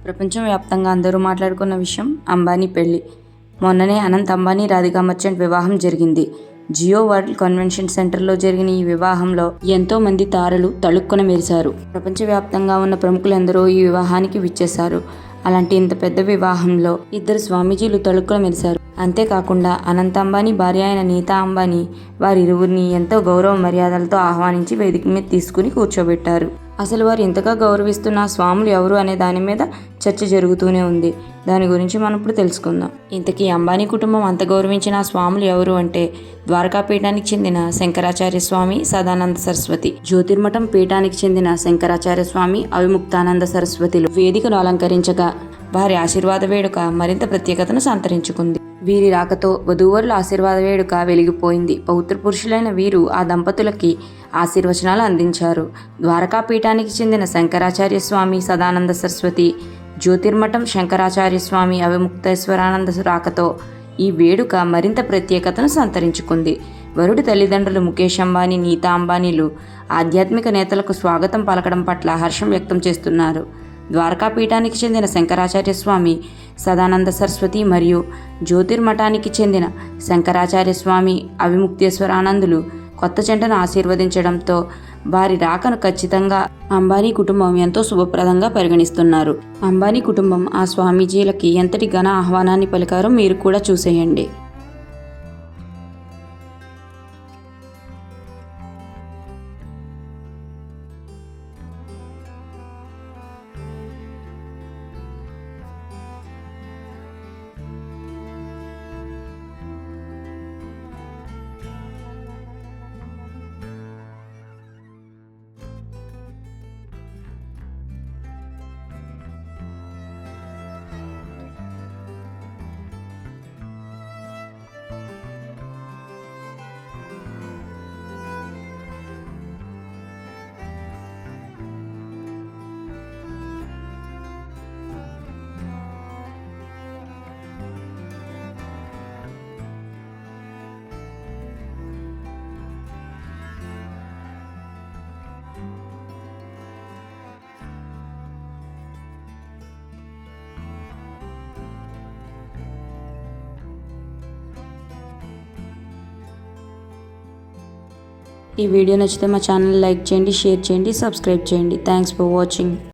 ప్రపంచవ్యాప్తంగా అందరూ మాట్లాడుకున్న విషయం అంబానీ పెళ్లి. మొన్ననే అనంత్ అంబానీ, రాధికా మర్చెంట్ వివాహం జరిగింది. జియో వరల్డ్ కన్వెన్షన్ సెంటర్లో జరిగిన ఈ వివాహంలో ఎంతో మంది తారలు తళుక్కున మెరిశారు. ప్రపంచవ్యాప్తంగా ఉన్న ప్రముఖులందరూ ఈ వివాహానికి విచ్చేశారు. అలాంటి ఇంత పెద్ద వివాహంలో ఇద్దరు స్వామీజీలు తళుక్కున మెరిశారు. అంతేకాకుండా అనంత్ అంబానీ భార్య అయిన నీతా అంబానీ వారిరువురిని ఎంతో గౌరవ మర్యాదలతో ఆహ్వానించి వేదిక మీద తీసుకుని కూర్చోబెట్టారు. అసలు వారు ఇంతగా గౌరవిస్తున్న స్వాములు ఎవరు అనే దాని మీద చర్చ జరుగుతూనే ఉంది. దాని గురించి మనం ఇప్పుడు తెలుసుకుందాం. ఇంతకీ అంబానీ కుటుంబం అంత గౌరవించిన స్వాములు ఎవరు అంటే ద్వారకా పీఠానికి చెందిన శంకరాచార్య స్వామి, సదానంద సరస్వతి. జ్యోతిర్మఠం పీఠానికి చెందిన శంకరాచార్య స్వామి, అవిముక్తానంద సరస్వతిలు వేదికను అలంకరించగా వారి ఆశీర్వాద వేడుక మరింత ప్రత్యేకతను సంతరించుకుంది. వీరి రాకతో వధూవరుల ఆశీర్వాద వేడుక వెలిగిపోయింది. పవిత్ర పురుషులైన వీరు ఆ దంపతులకి ఆశీర్వచనాలు అందించారు. ద్వారకా పీఠానికి చెందిన శంకరాచార్య స్వామి, సదానంద సరస్వతి, జ్యోతిర్మఠం శంకరాచార్య స్వామి, అవిముక్తేశ్వరానంద రాకతో ఈ వేడుక మరింత ప్రత్యేకతను సంతరించుకుంది. వరుడి తల్లిదండ్రులు ముఖేష్ అంబానీ, నీతా అంబానీలు ఆధ్యాత్మిక నేతలకు స్వాగతం పలకడం పట్ల హర్షం వ్యక్తం చేస్తున్నారు. ద్వారకా పీఠానికి చెందిన శంకరాచార్య స్వామి, సదానంద సరస్వతి మరియు జ్యోతిర్మఠానికి చెందిన శంకరాచార్య స్వామి, అవిముక్తేశ్వరానందులు కొత్త జంటను ఆశీర్వదించడంతో వారి రాకను ఖచ్చితంగా అంబానీ కుటుంబం ఎంతో శుభప్రదంగా పరిగణిస్తున్నారు. అంబానీ కుటుంబం ఆ స్వామీజీలకి ఎంతటి ఘన ఆహ్వానాన్ని పలికారో మీరు కూడా చూసేయండి. ఈ వీడియో నచ్చితే మా ఛానల్ లైక్ చేయండి, షేర్ చేయండి, సబ్స్క్రైబ్ చేయండి. Thanks for watching.